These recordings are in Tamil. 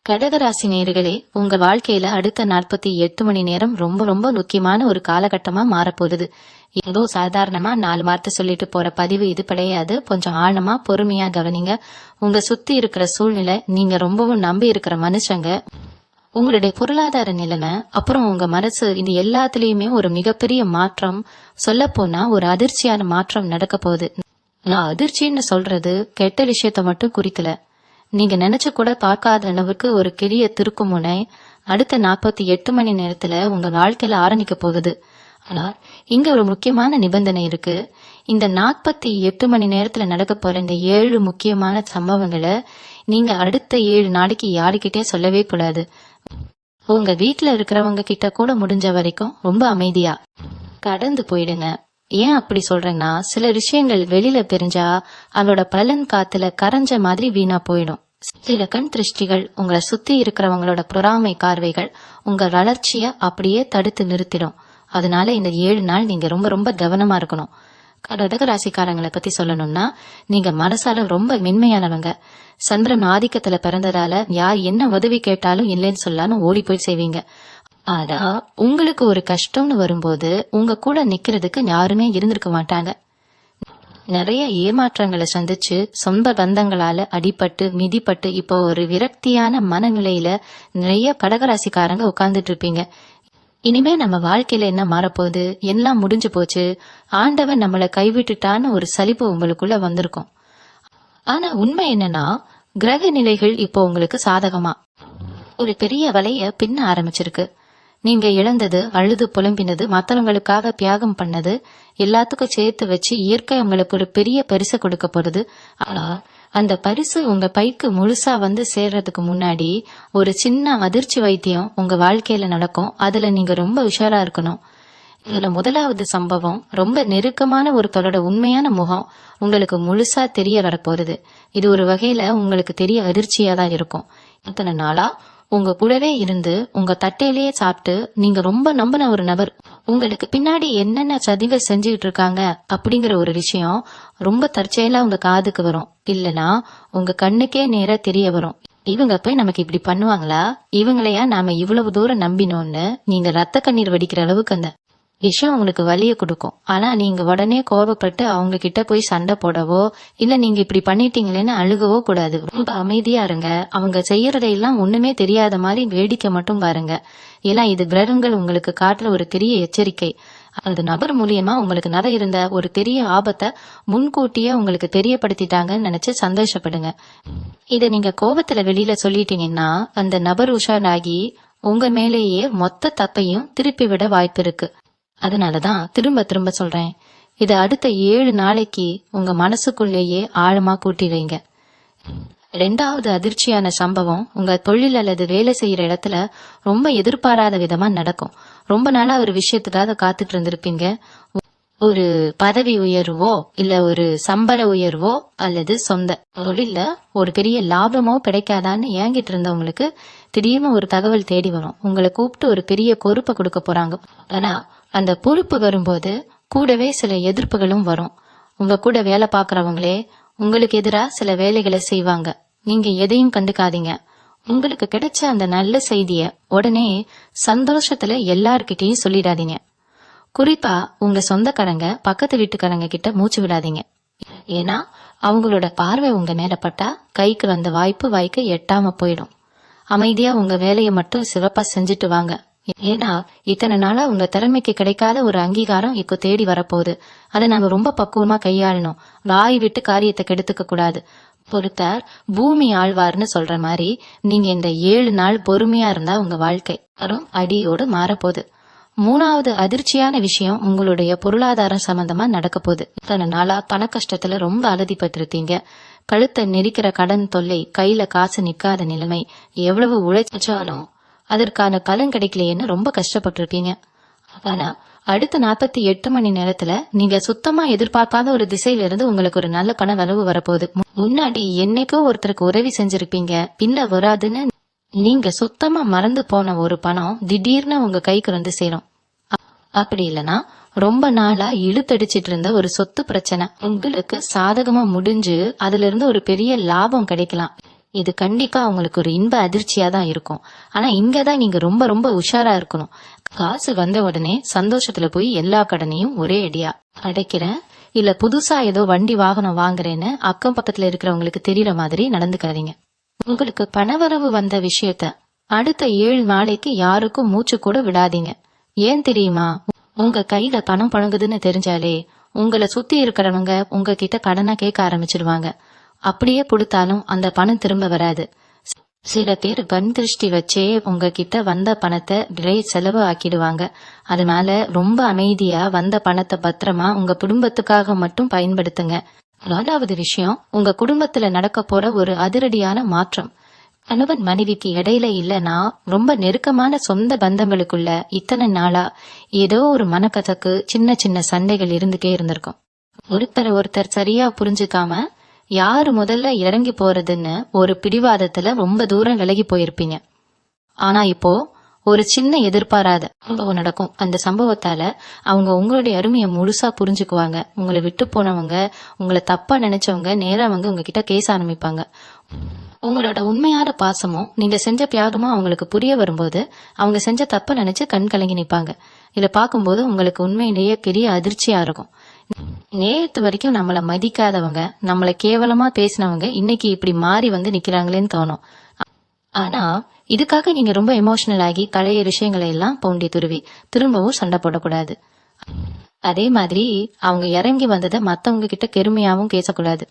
கடகராசி நேயர்களே, உங்க வாழ்க்கையில அடுத்த 48 மணி நேரம் ரொம்ப ரொம்ப முக்கியமான ஒரு காலகட்டமா மாறப்போகுது. ஏதோ சாதாரணமா 4 வார்த்தை சொல்லிட்டு போற பதிவு இது கிடையாது. கொஞ்சம் ஆழமா பொறுமையா கவனிங்க. உங்க சுத்தி இருக்கிற சூழ்நிலை, நீங்க ரொம்பவும் நம்பி இருக்கிற மனுஷங்க, உங்களுடைய பொருளாதார நிலைமை, அப்புறம் உங்க மனசு, இது எல்லாத்துலயுமே ஒரு மிகப்பெரிய மாற்றம், சொல்ல போனா ஒரு அதிர்ச்சியான மாற்றம் நடக்க போகுது. நான் அதிர்ச்சின்னு சொல்றது கெட்ட விஷயத்த மட்டும் குறிக்கல. நீங்க நினைச்சு கூட பார்க்காத அளவுக்கு ஒரு பெரிய திருப்புமுனை அடுத்த 48 மணி நேரத்துல உங்க வாழ்க்கையில ஆரம்பிக்க போகுது. ஆனா இங்க ஒரு முக்கியமான நிபந்தனை இருக்கு. இந்த 48 மணி நேரத்துல நடக்க போற இந்த 7 முக்கியமான சம்பவங்களை நீங்க அடுத்த 7 நாளைக்கு யாருக்கிட்டே சொல்லவே கூடாது. உங்க வீட்டுல இருக்கிறவங்க கிட்ட கூட முடிஞ்ச வரைக்கும் ரொம்ப அமைதியா கடந்து போயிடுங்க. ஏன் அப்படி சொல்றேன்னா, சில விஷயங்கள் வெளியில தெரிஞ்சா அதோட பலன் காத்துல கரைஞ்ச மாதிரி வீணா போயிடும். சில கண் திருஷ்டிகள், உங்களை சுத்தி இருக்கிறவங்களோட பொறாமை பார்வைகள் உங்க வளர்ச்சிய அப்படியே தடுத்து நிறுத்திடும். அதனால இந்த 7 நாள் நீங்க ரொம்ப ரொம்ப கவனமா இருக்கணும். கடக ராசிக்காரங்களை பத்தி சொல்லணும்னா, நீங்க மனசால ரொம்ப மென்மையானவங்க. சந்திரன் ஆதிக்கத்துல பிறந்ததால யார் என்ன உதவி கேட்டாலும் இல்லைன்னு சொல்லாலும் ஓடி போய் செய்வீங்க. ஆனா உங்களுக்கு ஒரு கஷ்டம்னு வரும்போது உங்க கூட நிக்கிறதுக்கு யாருமே இருந்திருக்க மாட்டாங்க. நிறைய ஏமாற்றங்களை சந்திச்சு சொந்த பந்தங்களால அடிபட்டு மிதிப்பட்டு இப்போ ஒரு விரக்தியான மனநிலையில நிறைய கடகராசிக்காரங்க உட்கார்ந்துட்டு இருப்பீங்க. இனிமே நம்ம வாழ்க்கையில என்ன மாறப்போகுது, எல்லாம் முடிஞ்சு போச்சு, ஆண்டவன் நம்மளை கைவிட்டுட்டான்னு ஒரு சலிப்பு உங்களுக்குள்ள வந்திருக்கும். ஆனா உண்மை என்னன்னா, கிரக நிலைகள் இப்போ உங்களுக்கு சாதகமா ஒரு பெரிய வலைய பின்ன ஆரம்பிச்சிருக்கு. நீங்க இழந்தது, அழுது புலம்பினது, மற்றவங்களுக்காக தியாகம் பண்ணது எல்லாத்துக்கும் சேர்த்து வச்சு இயற்கை உங்களுக்கு ஒரு பெரிய பரிசு கொடுக்க போறது. ஆனா அந்த பரிசு உங்க பைக்கு முழுசா வந்து சேர்றதுக்கு முன்னாடி ஒரு சின்ன அதிர்ச்சி வைத்தியம் உங்க வாழ்க்கையில நடக்கும். அதுல நீங்க ரொம்ப உஷாரா இருக்கணும். இதுல முதலாவது சம்பவம், ரொம்ப நெருக்கமான ஒருத்தரோட உண்மையான முகம் உங்களுக்கு முழுசா தெரிய வரப்போறது. இது ஒரு வகையில உங்களுக்கு தெரிய அதிர்ச்சியா தான் இருக்கும். இத்தனை நாளா உங்க கூடவே இருந்து உங்க தட்டையிலேயே சாப்பிட்டு நீங்க ரொம்ப நம்பின ஒரு நபர் உங்களுக்கு பின்னாடி என்னென்ன சதிகள் செஞ்சுக்கிட்டு இருக்காங்க அப்படிங்கிற ஒரு விஷயம் ரொம்ப தற்செயலா உங்க காதுக்கு வரும். இல்லனா உங்க கண்ணுக்கே நேரா தெரிய வரும். இவங்க போய் நமக்கு இப்படி பண்ணுவாங்களா, இவங்களையா நாம இவ்வளவு தூரம் நம்பினோன்னு நீங்க ரத்த கண்ணீர் வடிக்கிற அளவுக்கு அந்த விஷயம் உங்களுக்கு வலிய கொடுக்கும். ஆனா நீங்க உடனே கோபப்பட்டு அவங்க கிட்ட போய் சண்டை போடவோ இல்ல நீங்க இப்படி பண்ணிட்டீங்களேன்னு அழுகவோ கூடாது. ரொம்ப அமைதியா இருங்க. அவங்க செய்யறதையெல்லாம் ஒண்ணுமே தெரியாத மாதிரி வேடிக்கை மட்டும் பாருங்க. ஏன்னா இது கிரகங்கள் உங்களுக்கு காட்டுற ஒரு பெரிய எச்சரிக்கை. அந்த நபர் மூலியமா உங்களுக்கு நட இருந்த ஒரு பெரிய ஆபத்தை முன்கூட்டியே உங்களுக்கு தெரியப்படுத்திட்டாங்கன்னு நினைச்சு சந்தோஷப்படுங்க. இத நீங்க கோபத்துல வெளியில சொல்லிட்டீங்கன்னா அந்த நபர் உஷாராகி உங்க மேலேயே மொத்த தப்பையும் திருப்பி விட வாய்ப்பு இருக்கு. அதனாலதான் திரும்ப திரும்ப சொல்றேன், இத அடுத்த 7 நாளைக்கு உங்க மனசுக்குள்ளேயே ஆழமா கூட்டி வைங்க. 2வது அதிர்ச்சியான சம்பவம், உங்க தொழில் அல்லது வேலை செய்யற இடத்துல ரொம்ப எதிர்பாராத விதமா நடக்கும். ரொம்ப நாளா ஒரு விஷயத்துக்காக காத்துட்டு இருந்திருப்பீங்க. ஒரு பதவி உயர்வோ இல்ல ஒரு சம்பள உயர்வோ அல்லது சொந்த தொழில ஒரு பெரிய லாபமோ கிடைக்காதான்னு ஏங்கிட்டு இருந்தவங்களுக்கு திடீர்னு ஒரு தகவல் தேடி வரும். உங்களை கூப்பிட்டு ஒரு பெரிய பொறுப்பை கொடுக்க போறாங்க. ஆனா அந்த பொறுப்பு வரும்போது கூடவே சில எதிர்ப்புகளும் வரும். உங்க கூட வேலை பாக்குறவங்களே உங்களுக்கு எதிரா சில வேலைகளை செய்வாங்க. நீங்க எதையும் கண்டுக்காதீங்க. உங்களுக்கு கிடைச்ச அந்த நல்ல செய்திய உடனே சந்தோஷத்துல எல்லார்கிட்டையும் சொல்லிடாதீங்க. குறிப்பா உங்க சொந்தக்காரங்க, பக்கத்து வீட்டுக்காரங்க கிட்ட மூச்சு விடாதீங்க. ஏன்னா அவங்களோட பார்வை உங்க மேல பட்டா கைக்கு வந்த வாய்க்கு எட்டாம போயிடும். அமைதியா உங்க வேலையை மட்டும் சிறப்பா செஞ்சுட்டு வாங்க. ஏன்னா இத்தனை நாளா உங்க திறமைக்கு கிடைக்காத ஒரு அங்கீகாரம் இப்போ தேடி வரப்போகுது. அதை நாம ரொம்ப பக்குவமா கையாளணும். வாய் விட்டு காரியத்தை கெடுத்துக்க கூடாது. பொறுத்தார் பூமி ஆழ்வார்னு சொல்ற மாதிரி நீங்க இந்த 7 நாள் பொறுமையா இருந்தா உங்க வாழ்க்கை அடியோடு மாறப்போகுது. 3வது அதிர்ச்சியான விஷயம் உங்களுடைய பொருளாதாரம் சம்பந்தமா நடக்க போகுது. இத்தனை நாளா பண கஷ்டத்துல ரொம்ப அவதிப்பட்டிருக்கீங்க. கழுத்தை நெரிக்கிற கடன் தொல்லை, கையில காசு நிக்காத நிலைமை, எவ்வளவு உழைச்சாலும் அதற்கான பலன் கிடைக்கலையேன்னு ரொம்ப கஷ்டப்பட்டிருப்பீங்க. ஆனா அடுத்த 48 மணி நேரத்துல நீங்க சுத்தமா எதிர்பார்க்காத ஒரு திசையில இருந்து உங்களுக்கு ஒரு நல்ல பண வரவு வரப்போகுது. முன்னாடி என்னைக்கோ ஒருத்தருக்கு உதவி செஞ்சிருப்பீங்க, பின்ன வராதுன்னு நீங்க சுத்தமா மறந்து போன ஒரு பணம் திடீர்னு உங்க கைக்கு வந்து சேரும். அப்படி இல்லனா ரொம்ப நாளா இழுத்தடிச்சிட்டு இருந்த ஒரு சொத்து பிரச்சனை உங்களுக்கு சாதகமா முடிஞ்சு அதுல இருந்து ஒரு பெரிய லாபம் கிடைக்கலாம். இது கண்டிப்பா அவங்களுக்கு ஒரு இன்ப அதிர்ச்சியா தான் இருக்கும். ஆனா இங்கதான் நீங்க ரொம்ப ரொம்ப உஷாரா இருக்கணும். காசு வந்த உடனே சந்தோஷத்துல போய் எல்லா கடனையும் ஒரே அடியா அடைக்கிறேன், இல்ல புதுசா ஏதோ வண்டி வாகனம் வாங்குறேன்னு அக்கம் பக்கத்துல இருக்கிறவங்களுக்கு தெரியற மாதிரி நடந்துக்காதீங்க. உங்களுக்கு பணவரவு வந்த விஷயத்த அடுத்த 7 நாளைக்கு யாருக்கும் மூச்சு கூட விடாதீங்க. ஏன் தெரியுமா? உங்க கையில பணம் புழங்குதுன்னு தெரிஞ்சாலே உங்களை சுத்தி இருக்கிறவங்க உங்ககிட்ட கடனா கேட்க ஆரம்பிச்சிருவாங்க. அப்படியே கொடுத்தாலும் அந்த பணம் திரும்ப வராது. சில பேர் கண் திருஷ்டி வச்சே உங்ககிட்ட வந்த பணத்தை விரை செலவு ஆக்கிடுவாங்க. அதனால ரொம்ப அமைதியா வந்த பணத்தை பத்திரமா உங்க குடும்பத்துக்காக மட்டும் பயன்படுத்துங்க. 4வது விஷயம், உங்க குடும்பத்துல நடக்க போற ஒரு அதிரடியான மாற்றம். கணவன் மனைவிக்கு இடையில இல்லனா ரொம்ப நெருக்கமான சொந்த பந்தங்களுக்குள்ள இத்தனை நாளா ஏதோ ஒரு மனக்கசக்கு, சின்ன சின்ன சண்டைகள் இருந்துட்டே இருந்திருக்கும். ஒருத்தர் சரியா புரிஞ்சுக்காம யாரு முதல்ல இறங்கி போறதுன்னு ஒரு பிடிவாதத்துல ரொம்ப தூரம் விலகி போயிருப்பீங்க. ஆனா இப்போ ஒரு சின்ன எதிர்பாராத சம்பவம் நடக்கும். அந்த சம்பவத்தால அவங்க உங்களுடைய அருமையை முழுசா புரிஞ்சுக்குவாங்க. உங்களை விட்டு போனவங்க, உங்களை தப்பா நினைச்சவங்க நேரா அவங்க உங்ககிட்ட கேச ஆரம்பிப்பாங்க. உங்களோட உண்மையான பாசமும் நீங்க செஞ்ச தியாகமும் அவங்களுக்கு புரிய வரும்போது அவங்க செஞ்ச தப்ப நினைச்சு கண் கலங்கி நிப்பாங்க. இதை பார்க்கும்போது உங்களுக்கு உண்மையிலேயே பெரிய அதிர்ச்சியா இருக்கும். நேத்து வரைக்கும் நம்மள மதிக்காதவங்க, நம்மள கேவலமா பேசினவங்க இன்னைக்கு இப்படி மாறி வந்து நிக்கிறாங்களேன்னு தோணும். ஆனா இதுக்காக நீங்க ரொம்ப எமோஷனல் ஆகி பழைய விஷயங்களை எல்லாம் பவுண்டி துருவி திரும்பவும் சண்டை போடக்கூடாது. அதே மாதிரி அவங்க இறங்கி வந்ததை மத்தவங்க கிட்ட பெருமையாவும் பேசக்கூடாது.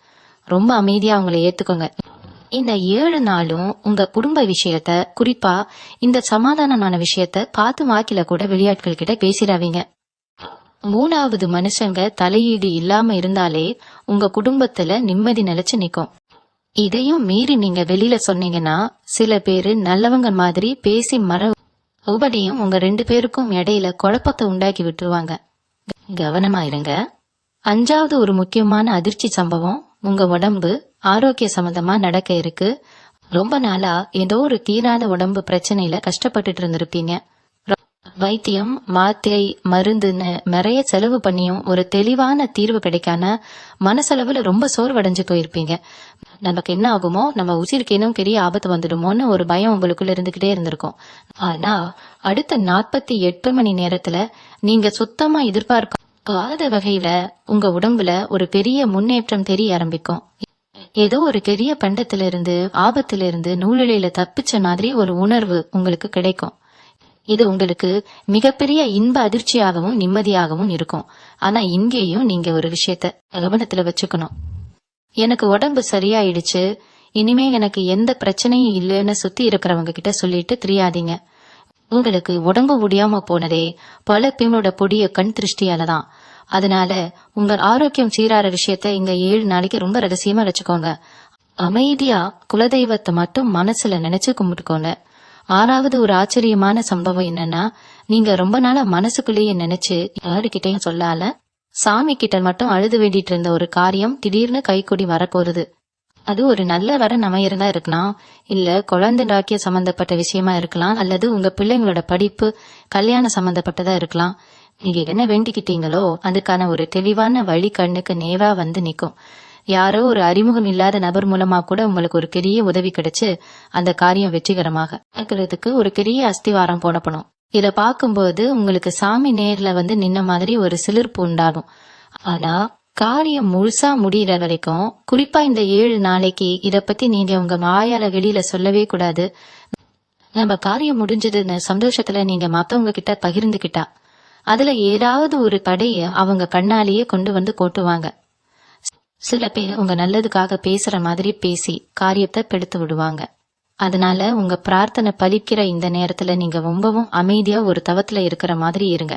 ரொம்ப அமைதியா அவங்களை ஏத்துக்கோங்க. இந்த 7 நாளும் உங்க குடும்ப விஷயத்த, குறிப்பா இந்த சமாதானமான விஷயத்த காத்து வாக்கில கூட வெளியாட்கள் கிட்ட பேசிடாதீங்க. 3வது மனுஷங்க தலையீடு இல்லாம இருந்தாலே உங்க குடும்பத்துல நிம்மதி நிலைச்சு நிக்கும். இதையும் மீறி நீங்க வெளியில சொன்னீங்கன்னா சில பேரு நல்லவங்க மாதிரி பேசி மறுபடியும் உங்க 2 பேருக்கும் இடையில குழப்பத்தை உண்டாக்கி விட்டுருவாங்க. கவனமா இருங்க. 5வது ஒரு முக்கியமான அதிர்ச்சி சம்பவம், உங்க உடம்பு ஆரோக்கிய சம்பந்தமா நடக்க இருக்கு. ரொம்ப நாளா ஏதோ ஒரு தீராத உடம்பு பிரச்சனையில கஷ்டப்பட்டுட்டு இருந்திருப்பீங்க. வைத்தியம், மாத்திரை, மருந்துன்னு நிறைய செலவு பண்ணியும் ஒரு தெளிவான தீர்வு கிடைக்காம மனசளவுல ரொம்ப சோர்வடைஞ்சு போயிருப்பீங்க. நமக்கு என்ன ஆகுமோ, நம்ம உசிருக்கு இன்னும் பெரிய ஆபத்து வந்துடுமோன்னு ஒரு பயம் உங்களுக்குள்ள இருந்துகிட்டே இருந்திருக்கும். ஆனா அடுத்த 48 மணி நேரத்துல நீங்க சுத்தமா எதிர்பார்க்காத வகையில உங்க உடம்புல ஒரு பெரிய முன்னேற்றம் தெரிய ஆரம்பிக்கும். ஏதோ ஒரு பெரிய பண்டத்திலிருந்து, ஆபத்திலிருந்து நூலிழையில தப்பிச்ச மாதிரி ஒரு உணர்வு உங்களுக்கு கிடைக்கும். இது உங்களுக்கு மிகப்பெரிய இன்ப அதிர்ச்சியாகவும் நிம்மதியாகவும் இருக்கும். ஆனா இங்கேயும் நீங்க ஒரு விஷயத்த கவனத்துல வச்சுக்கணும். எனக்கு உடம்பு சரியாயிடுச்சு, இனிமே எனக்கு எந்த பிரச்சனையும் இல்லைன்னு சுத்தி இருக்கிறவங்க கிட்ட சொல்லிட்டு தெரியாதீங்க. உங்களுக்கு உடம்பு முடியாம போனதே பல பேரோட பொடிய கண் திருஷ்டியாலதான். அதனால உங்க ஆரோக்கியம் சீராற விஷயத்த இங்க 7 நாளைக்கு ரொம்ப ரகசியமா வச்சுக்கோங்க. அமைதியா குலதெய்வத்தை மட்டும் மனசுல நினைச்சு கும்பிட்டுக்கோங்க. 6வது ஒரு ஆச்சரியமான சம்பவம் என்னன்னா, நீங்க ரொம்ப நாளா மனசுக்குள்ளேயே நினைச்சு யாருகிட்டையும் சொல்லால சாமி கிட்ட மட்டும் அழுது வேண்டிட்டு இருந்த ஒரு காரியம் திடீர்னு கைக்கூடி வரப்போகுது. அது ஒரு நல்ல வரன் அமையறதா இருக்கலாம், இல்ல குழந்தை டாக்கிய சம்பந்தப்பட்ட விஷயமா இருக்கலாம், அல்லது உங்க பிள்ளைங்களோட படிப்பு, கல்யாணம் சம்பந்தப்பட்டதா இருக்கலாம். நீங்க என்ன வேண்டிக்கிட்டீங்களோ அதுக்கான ஒரு தெளிவான வழி கண்ணுக்கு நேரா வந்து நிக்கும். யாரோ ஒரு அறிமுகம் இல்லாத நபர் மூலமா கூட உங்களுக்கு ஒரு பெரிய உதவி கிடைச்சு அந்த காரியம் வெற்றிகரமாக நடக்கிறதுக்கு ஒரு பெரிய அஸ்திவாரம் போடப்படும். இத பார்க்கும்போது உங்களுக்கு சாமி நேர்ல வந்து நின்ன மாதிரி ஒரு சிலிர்ப்பு உண்டாகும். ஆனா காரியம் முழுசா முடியற வரைக்கும், குறிப்பா இந்த 7 நாளைக்கு இத பத்தி நீங்க உங்க வாயால வெளியில சொல்லவே கூடாது. நம்ம காரியம் முடிஞ்சதுன்னு சந்தோஷத்துல நீங்க மத்தவங்க கிட்ட பகிர்ந்துகிட்டா அதுல ஏதாவது ஒரு தடைய அவங்க கண்ணாலேயே கொண்டு வந்து போட்டுவாங்க. சில பேர் உங்க நல்லதுக்காக பேசுற மாதிரி பேசி காரியத்தை கெடுத்து விடுவாங்க. அதனால உங்க பிரார்த்தனை பலிக்கிற இந்த நேரத்துல நீங்க ரொம்பவும் அமைதியா ஒரு தவத்துல இருக்கிற மாதிரி இருங்க.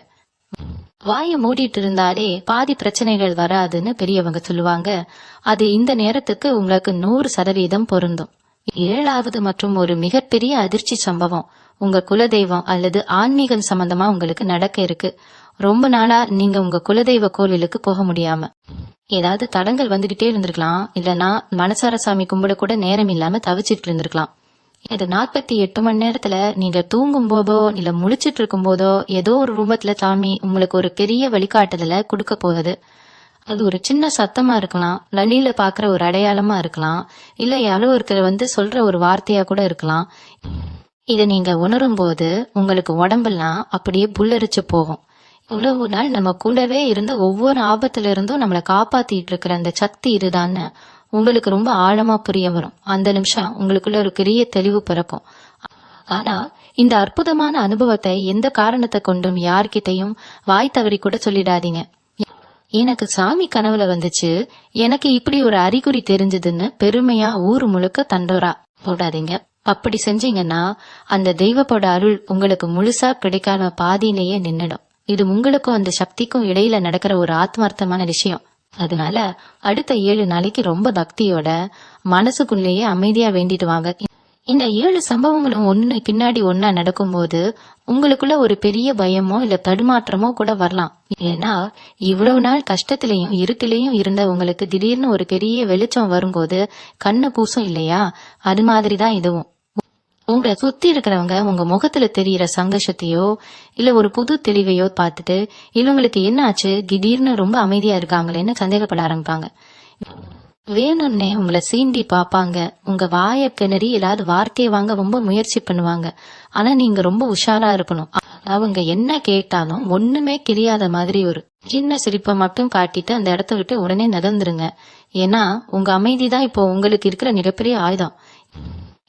வாயை மூடிட்டு இருந்தாலே பாதி பிரச்சனைகள் வராதுன்னு பெரியவங்க சொல்லுவாங்க. அது இந்த நேரத்துக்கு உங்களுக்கு 100% பொருந்தும். 7வது மற்றும் ஒரு மிகப்பெரிய அதிர்ச்சி சம்பவம், உங்க குலதெய்வம் அல்லது ஆன்மீகம் சம்பந்தமா உங்களுக்கு நடக்க இருக்கு. ரொம்ப நாளா நீங்க உங்க குலதெய்வ கோவிலுக்கு போக முடியாம ஏதாவது தடங்கள் வந்துகிட்டே இருந்திருக்கலாம், இல்லனா மனசார சாமி கும்பிட கூட நேரம் இல்லாம தவிச்சிட்டு இருந்திருக்கலாம். இது 48 மணி நேரத்துல நீங்க தூங்கும் போதோ இல்ல முழிச்சிட்டு இருக்கும் போதோ ஏதோ ஒரு ரூபத்துல சாமி உங்களுக்கு ஒரு பெரிய வழிகாட்டுதல கொடுக்க போகுது. அது ஒரு சின்ன சத்தமா இருக்கலாம், வழியில பாக்குற ஒரு அடையாளமா இருக்கலாம், இல்ல யாரோ ஒருத்தர் சொல்ற ஒரு வார்த்தையா கூட இருக்கலாம். இத நீங்க உணரும் போது உங்களுக்கு உடம்பெல்லாம் அப்படியே புல்லரிச்சு போகும். இவ்வளவு நாள் நம்ம கூடவே இருந்த ஒவ்வொரு ஆபத்துல இருந்தும் நம்மளை காப்பாத்திட்டு இருக்கிற அந்த சக்தி இதுதான்னு உங்களுக்கு ரொம்ப ஆழமா புரிய வரும். அந்த நிமிஷம் உங்களுக்குள்ள ஒரு பெரிய தெளிவு பிறக்கும். ஆனா இந்த அற்புதமான அனுபவத்தை எந்த காரணத்தை கொண்டும் யார்கிட்டையும் வாய் தவறி கூட சொல்லிடாதீங்க. எனக்கு சாமி கனவுல வந்துச்சு, எனக்கு இப்படி ஒரு அறிகுறி தெரிஞ்சதுன்னு பெருமையா ஊரு முழுக்க தண்டோரா போடாதீங்க. அப்படி செஞ்சீங்கன்னா அந்த தெய்வப்போட அருள் உங்களுக்கு முழுசா கிடைக்காம பாதியிலேயே நின்னுடும். இது உங்களுக்கும் அந்த சக்திக்கும் இடையில நடக்கிற ஒரு ஆத்மார்த்தமான விஷயம். அதனால அடுத்த 7 நாளைக்கு ரொம்ப பக்தியோட மனசுக்குள்ளேயே அமைதியா வேண்டிட்டு வாங்க. இந்த 7 சம்பவங்களும் ஒண்ணு பின்னாடி ஒன்னா நடக்கும்போது உங்களுக்குள்ள ஒரு பெரிய பயமோ இல்ல தடுமாற்றமோ கூட வரலாம். ஏன்னா இவ்வளவு நாள் கஷ்டத்திலையும் இருட்டிலையும் இருந்த உங்களுக்கு திடீர்னு ஒரு பெரிய வெளிச்சம் வரும்போது கண்ணு கூசும் இல்லையா? அது மாதிரிதான் இதுவும். உங்களை சுத்தி இருக்கிறவங்க உங்க முகத்துல தெரியற சந்தோஷத்தையோ இல்ல ஒரு புது தெளிவையோ பார்த்துட்டு இவங்களுக்கு என்ன ஆச்சு, திடீர்னு ரொம்ப அமைதியா இருக்காங்களேன்னு சந்தேகப்பட ஆரம்பிப்பாங்க. வேணும்னே உங்களை சீண்டி பாப்பாங்க, உங்க வாய கிணறி ஏதாவது வார்த்தையை வாங்க ரொம்ப முயற்சி பண்ணுவாங்க. ஆனா நீங்க ரொம்ப உஷாரா இருக்கணும். அவங்க என்ன கேட்டாலும் ஒண்ணுமே தெரியாத மாதிரி ஒரு சின்ன சிரிப்பை மட்டும் காட்டிட்டு அந்த இடத்த விட்டு உடனே நகர்ந்துருங்க. ஏன்னா உங்க அமைதிதான் இப்போ உங்களுக்கு இருக்கிற மிகப்பெரிய ஆயுதம்.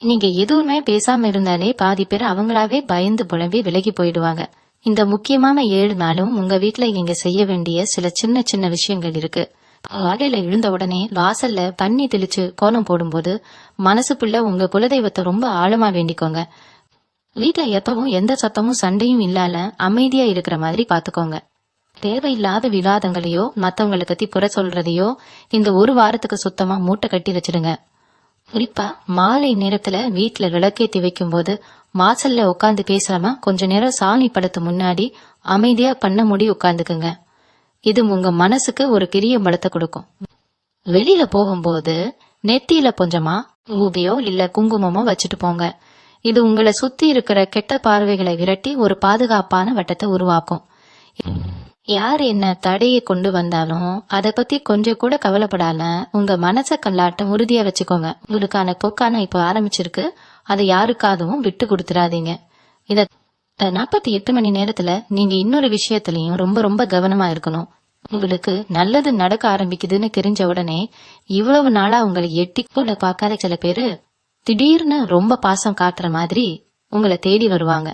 நீங்க எதுவுமே பேசாம இருந்தாலே பாதி பேர் அவங்களாவே பயந்து புலம்பி விலகி போயிடுவாங்க. இந்த முக்கியமான 7 நாளும் உங்க வீட்டுல நீங்க செய்ய வேண்டிய சில சின்ன சின்ன விஷயங்கள் இருக்கு. காலையில எழுந்த உடனே வாசல்ல தண்ணி தெளிச்சு கோலம் போடும்போது மனசுக்குள்ள உங்க குலதெய்வத்தை ரொம்ப ஆழமா வேண்டிக்கோங்க. வீட்டுல எப்பவும் எந்த சத்தமும் சண்டையும் இல்லாத அமைதியா இருக்கிற மாதிரி பாத்துக்கோங்க. தேவையில்லாத விவாதங்களையோ மத்தவங்களை பத்தி புற சொல்றதையோ இந்த ஒரு வாரத்துக்கு சுத்தமா மூட்டை கட்டி வச்சிடுங்க. குறிப்பா மாலை நேரத்துல வீட்டுல விளக்கேத்தி வைக்கும் போது வாசல்ல உட்காந்து பேசாம கொஞ்ச நேரம் சாமி படத்து முன்னாடி அமைதியா பண்ண முடி உட்காந்துக்குங்க. இது உங்க மனசுக்கு ஒரு பெரிய பலத்தை கொடுக்கும். வெளியில போகும்போது நெத்தியில கொஞ்சமா ஊதியோ இல்ல குங்குமமோ வச்சுட்டு போங்க. இது உங்களை சுத்தி இருக்கிற கெட்ட பார்வைகளை விரட்டி ஒரு பாதுகாப்பான வட்டத்தை உருவாக்கும். யார் என்ன தடையை கொண்டு வந்தாலும் அத பத்தி கொஞ்சம் கூட கவலைப்படாம உங்க மனச கல்லாட்டம் உறுதியா வச்சுக்கோங்க. உங்களுக்கான போக்கான இப்ப ஆரம்பிச்சிருக்கு, அதை யாருக்காகவும் விட்டு கொடுத்துடாதீங்க. இத 48 மணி நேரத்துல நீங்க இன்னொரு விஷயத்திலயும் ரொம்ப ரொம்ப கவனமா இருக்கணும். உங்களுக்கு நல்லது நடக்க ஆரம்பிக்குதுன்னு தெரிஞ்ச உடனே இவ்வளவு நாளா உங்களை எட்டி கூட பார்க்காத சில பேரு திடீர்னு ரொம்ப பாசம் காட்டுற மாதிரி உங்களை தேடி வருவாங்க.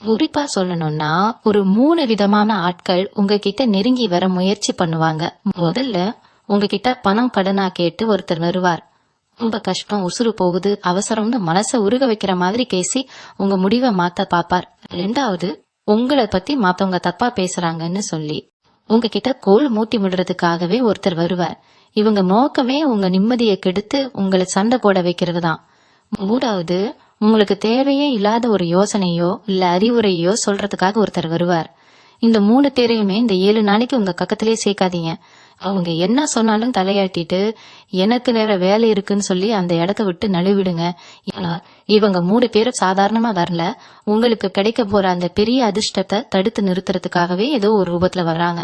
குறிப்பா சொல்லணும்னா ஒரு 3 விதமான ஆட்கள் உங்ககிட்ட நெருங்கி வர முயற்சி பண்ணுவாங்க. முதல்ல உங்ககிட்ட பணம் கடனா கேட்டு ஒருத்தர் வருவார். ரொம்ப கஷ்டம், உசுறு போகுது, அவசரம்னு மனச உருக வைக்கிற மாதிரி பேசி உங்க முடிவை மாத்த பாப்பார். 2வது, உங்களை பத்தி மத்தவங்க தப்பா பேசுறாங்கன்னு சொல்லி உங்ககிட்ட கோல் மூட்டி விடுறதுக்காகவே ஒருத்தர் வருவார். இவங்க நோக்கமே உங்க நிம்மதியை கெடுத்து உங்களை சண்டை போட வைக்கிறது தான். 3வது, உங்களுக்கு தேவையே இல்லாத ஒரு யோசனையோ இல்ல அறிவுரையோ சொல்றதுக்காக ஒருத்தர் வருவார். இந்த 3 பேரையுமே இந்த 7 நாளைக்கு உங்க பக்கத்திலே சேர்க்காதீங்க. அவங்க என்ன சொன்னாலும் தலையாட்டிட்டு எனக்கு வேற வேலை இருக்குன்னு சொல்லி அந்த இடத்த விட்டு நழுவிடுங்க. ஏன்னா இவங்க 3 பேரும் சாதாரணமா வரல, உங்களுக்கு கிடைக்க போற அந்த பெரிய அதிர்ஷ்டத்தை தடுத்து நிறுத்துறதுக்காகவே ஏதோ ஒரு ரூபத்துல வர்றாங்க.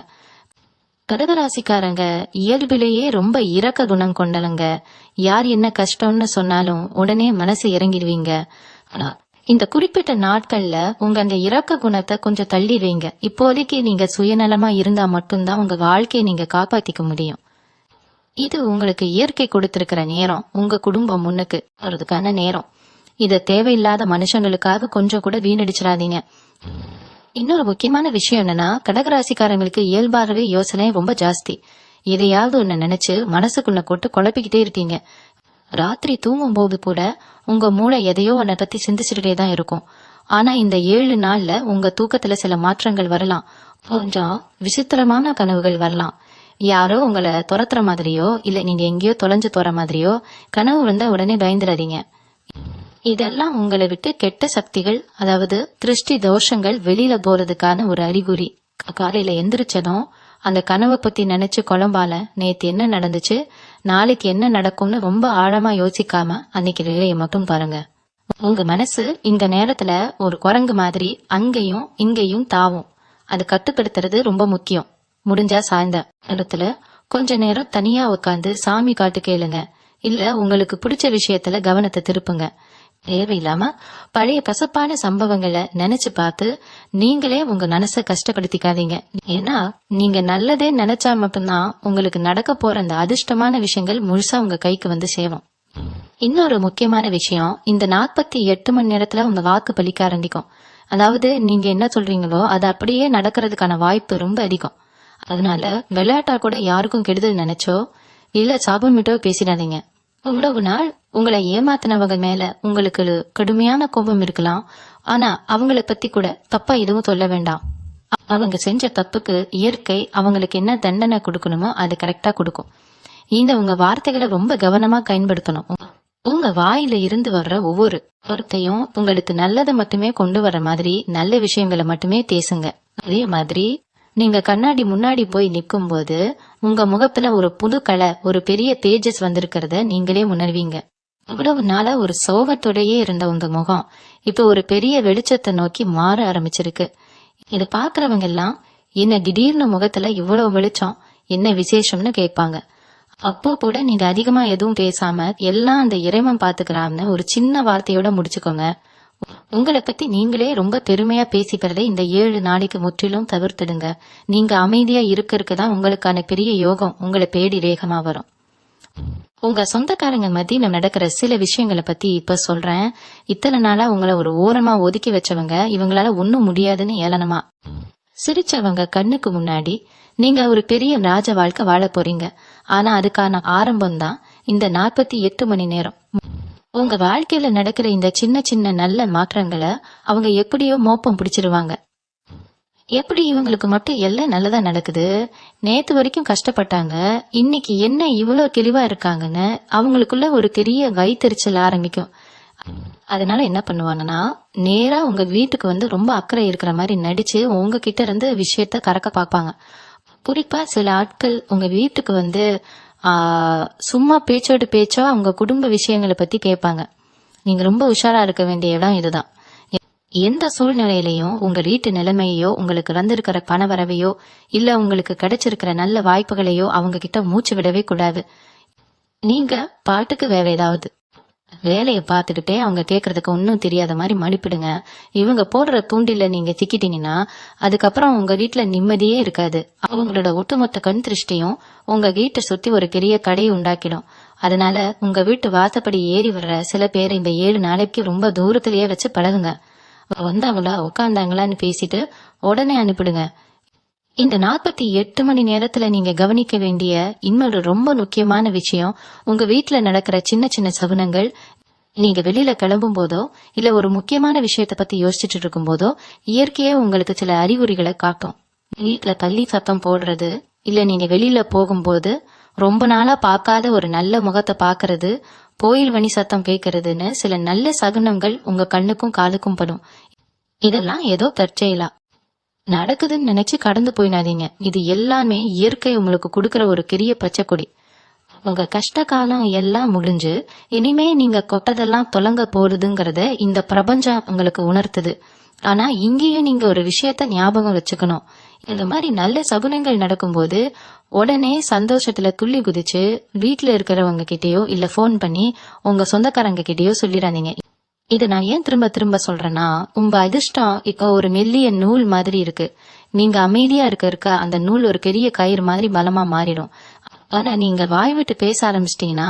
கடகராசிக்காரங்க இயல்பிலேயே ரொம்ப இரக்க குணம் கொண்டவங்க. யார் என்ன கஷ்டம்னு சொன்னாலும் உடனே மனசு இறங்கிடுவீங்க. ஆனா இந்த குறிப்பிட்ட நாட்கள்ல உங்க அந்த இரக்க குணத்தை கொஞ்சம் தள்ளி வைங்க. இப்போதைக்கு நீங்க சுயநலமா இருந்தா மட்டும்தான் உங்க வாழ்க்கையை நீங்க காப்பாத்திக்க முடியும். இது உங்களுக்கு இயற்கை கொடுத்திருக்கிற நேரம், உங்க குடும்பம் முன்னுக்கு வர்றதுக்கான நேரம். இத தேவையில்லாத மனுஷங்களுக்காக கொஞ்சம் கூட வீணடிச்சிடாதீங்க. இன்னொரு முக்கியமான விஷயம் என்னன்னா, கடகராசிக்காரங்களுக்கு இயல்பாகவே யோசனை ரொம்ப ஜாஸ்தி. எதையாவது ஒண்ணு நினைச்சு மனசுக்குள்ள கொட்டு குழப்பிக்கிட்டே இருக்கீங்க. ராத்திரி தூங்கும் போது கூட உங்க மூளை எதையோ ஒன்ன பத்தி சிந்திச்சுட்டே தான் இருக்கும். ஆனா இந்த 7 நாள்ல உங்க தூக்கத்துல சில மாற்றங்கள் வரலாம். கொஞ்சம் விசித்திரமான கனவுகள் வரலாம். யாரோ உங்களை துரத்துற மாதிரியோ இல்ல நீங்க எங்கேயோ தொலைஞ்சு போற மாதிரியோ கனவு வந்தா உடனே பயந்துடாதீங்க. இதெல்லாம் உங்களை விட்டு கெட்ட சக்திகள், அதாவது திருஷ்டி தோஷங்கள் வெளியில போறதுக்கான ஒரு அறிகுறி. காலையில எந்திரிச்சதும் அந்த கனவை பத்தி நினைச்சு குழம்பால நேத்து என்ன நடந்துச்சு, நாளைக்கு என்ன நடக்கும்னு ரொம்ப ஆழமா யோசிக்காம அன்னைக்கு வேலையை மட்டும் பாருங்க. உங்க மனசு இந்த நேரத்துல ஒரு குரங்கு மாதிரி அங்கேயும் இங்கேயும் தாவும். அது கட்டுப்படுத்துறது ரொம்ப முக்கியம். முடிஞ்சா சாய்ந்த இடத்துல கொஞ்ச நேரம் தனியா உட்காந்து சாமி காட்டு கேளுங்க. இல்ல உங்களுக்கு பிடிச்ச விஷயத்துல கவனத்தை திருப்புங்க. தேவையில்லாம பழைய கசப்பான சம்பவங்களை நினைச்சு பார்த்து நீங்களே உங்க மனசை கஷ்டப்படுத்திக்காதீங்க. ஏன்னா நீங்க நல்லதே நினைச்சா மட்டும்தான் உங்களுக்கு நடக்க போற அந்த அதிர்ஷ்டமான விஷயங்கள் முழுசா உங்க கைக்கு வந்து சேரும். இன்னொரு முக்கியமான விஷயம், இந்த 48 மணி நேரத்துல உங்க வாக்கு பலிக்க ஆரம்பிக்கும். அதாவது நீங்க என்ன சொல்றீங்களோ அது அப்படியே நடக்கிறதுக்கான வாய்ப்பு ரொம்ப அதிகம். அதனால விளையாட்டா கூட யாருக்கும் கெடுதல் நினைச்சோ இல்ல சாபமிட்டோ பேசிடாதீங்க. இவ்வளவு நாள் உங்களை ஏமாத்தினவங்க மேல உங்களுக்கு கடுமையான கோபம் இருக்கலாம். ஆனா அவங்கள பத்தி கூட தப்பா எதுவும் சொல்ல வேண்டாம். அவங்க செஞ்ச தப்புக்கு இயற்கை அவங்களுக்கு என்ன தண்டனை கொடுக்கணுமோ அது கரெக்டா கொடுக்கும். இந்த உங்க வார்த்தைகளை ரொம்ப கவனமா பயன்படுத்தணும். உங்க வாயில இருந்து வர்ற ஒவ்வொரு வார்த்தையும் உங்களுக்கு நல்லதை மட்டுமே கொண்டு வர மாதிரி நல்ல விஷயங்களை மட்டுமே பேசுங்க. அதே மாதிரி நீங்க கண்ணாடி முன்னாடி போய் நிக்கும் போது உங்க முகத்துல ஒரு புது கலை, ஒரு பெரிய தேஜஸ் வந்திருக்கிறத நீங்களே உணர்வீங்க. இவ்வளவு நாளா ஒரு சோகத்தோடையே இருந்த உங்க முகம் இப்ப ஒரு பெரிய வெளிச்சத்தை நோக்கி மாற ஆரம்பிச்சிருக்கு. இத பாக்குறவங்க எல்லாம் என்ன திடீர்னு முகத்துல இவ்வளவு வெளிச்சம், என்ன விசேஷம்னு கேட்பாங்க. அப்போ கூட நீங்க அதிகமா எதுவும் பேசாம எல்லாம் அந்த இறைவன் பாத்துக்கிறான்னு ஒரு சின்ன வார்த்தையோட முடிச்சுக்கோங்க. உங்களை பத்தி நீங்களே ரொம்ப பெருமையா பேசிக்கிறதை இந்த 7 நாளைக்கு முற்றிலும் தவிர்த்துடுங்க. நீங்க அமைதியா இருக்கதான் உங்களுக்கான பெரிய யோகம் உங்களை பேடி வேகமா வரும். உங்க சொந்தக்காரங்க மத்தியில நடக்கிற சில விஷயங்களை பத்தி இப்ப சொல்றேன். இத்தனை நாளா உங்களை ஒரு ஓரமா ஒதுக்கி வச்சவங்க இவங்களால ஒன்னும் முடியாதுன்னு ஏளனமா சிரிச்சவங்க கண்ணுக்கு முன்னாடி நீங்க ஒரு பெரிய ராஜ வாழ்க்கை வாழ போறீங்க. ஆனா அதுக்கான ஆரம்பம் தான் இந்த 48 மணி நேரம். உங்க வாழ்க்கையில நடக்கிற இந்த சின்ன சின்ன நல்ல மாற்றங்களை அவங்க எப்படியோ மோப்பம் பிடிச்சிருவாங்க. எப்படி இவங்களுக்கு மட்டும் எல்லாம் நல்லதா நடக்குது, நேத்து வரைக்கும் கஷ்டப்பட்டாங்க, இன்னைக்கு என்ன இவ்வளவு தெளிவா இருக்காங்கன்னு அவங்களுக்குள்ள ஒரு பெரிய வயித்தெரிச்சல் ஆரம்பிக்கும். அதனால என்ன பண்ணுவாங்கன்னா நேரா உங்க வீட்டுக்கு வந்து ரொம்ப அக்கறை இருக்கிற மாதிரி நடிச்சு உங்ககிட்ட இருந்து விஷயத்த கறக்க பாப்பாங்க. குறிப்பா சில ஆட்கள் உங்க வீட்டுக்கு வந்து சும்மா பேச்சோடு பேச்சோ அவங்க குடும்ப விஷயங்களை பத்தி கேட்பாங்க. நீங்க ரொம்ப உஷாரா இருக்க வேண்டிய இடம் இதுதான். எந்த சூழ்நிலையிலையும் உங்க வீட்டு நிலைமையோ, உங்களுக்கு வந்திருக்கிற பண வரவையோ, இல்ல உங்களுக்கு கிடைச்சிருக்கிற நல்ல வாய்ப்புகளையோ அவங்க கிட்ட மூச்சு விடவே கூடாது. நீங்க பாட்டுக்கு வேற ஏதாவது வேலையை பார்த்துக்கிட்டே அவங்க கேக்குறதுக்கு ஒன்னும் தெரியாத மாதிரி மடிப்பிடுங்க. இவங்க போடுற தூண்டில நீங்க சிக்கிட்டீங்கன்னா அதுக்கப்புறம் உங்க வீட்டுல நிம்மதியே இருக்காது. அவங்களோட ஒட்டுமொத்த கண் திருஷ்டியும் உங்க வீட்டை சுத்தி ஒரு பெரிய கடையை உண்டாக்கிடும். அதனால உங்க வீட்டு வாசப்படி ஏறி வர்ற சில பேர் இந்த 7 நாளைக்கு ரொம்ப தூரத்திலேயே வச்சு பழகுங்க. வந்தாங்களா உட்காந்தாங்களான்னு பேசிட்டு உடனே அனுப்பிடுங்க. இந்த 48 மணி நேரத்துல நீங்க கவனிக்க வேண்டிய இன்னொரு ரொம்ப முக்கியமான விஷயம், உங்க வீட்டுல நடக்கிற சின்ன சின்ன சகுனங்கள். நீங்க வெளியில கிளம்பும் போதோ இல்ல ஒரு முக்கியமான விஷயத்த பத்தி யோசிச்சுட்டு இருக்கும் போதோ இயற்கையே உங்களுக்கு சில அறிகுறிகளை காட்டும். வீட்டுல தள்ளி சத்தம் போடுறது, இல்ல நீங்க வெளியில போகும்போது ரொம்ப நாளா பார்க்காத ஒரு நல்ல முகத்தை பாக்குறது, கோயில் மணி சத்தம் கேட்கறதுன்னு சில நல்ல சகுனங்கள் உங்க கண்ணுக்கும் காலுக்கும் படும். இதெல்லாம் ஏதோ தற்செயலா நடக்குதுன்னு நினைச்சு கடந்து போயிடாதீங்க. இது எல்லாமே இயற்கை உங்களுக்கு கொடுக்கற ஒரு பெரிய பச்சைக்கொடி. உங்க கஷ்ட காலம் எல்லாம் முடிஞ்சு இனிமே நீங்க கொட்டதெல்லாம் தொலங்க போறதுங்கிறத இந்த பிரபஞ்சம் உங்களுக்கு உணர்த்துது. ஆனா இங்கேயும் நீங்க ஒரு விஷயத்த ஞாபகம் வச்சுக்கணும். இந்த மாதிரி நல்ல சகுனங்கள் நடக்கும்போது உடனே சந்தோஷத்துல துள்ளி குதிச்சு வீட்டுல இருக்கிறவங்க கிட்டயோ இல்ல போன் பண்ணி உங்க சொந்தக்காரங்க கிட்டயோ சொல்லிடாதீங்க. இது நான் ஏன் திரும்ப திரும்ப சொல்றேன்னா, உங்க அதிர்ஷ்டம் இப்ப ஒரு மெல்லிய நூல் மாதிரி இருக்கு. நீங்க அமைதியா இருக்க அந்த நூல் ஒரு பெரிய கயிறு மாதிரி பலமா மாறிடும். ஆனா நீங்க வாய் விட்டு பேச ஆரம்பிச்சிட்டீங்கன்னா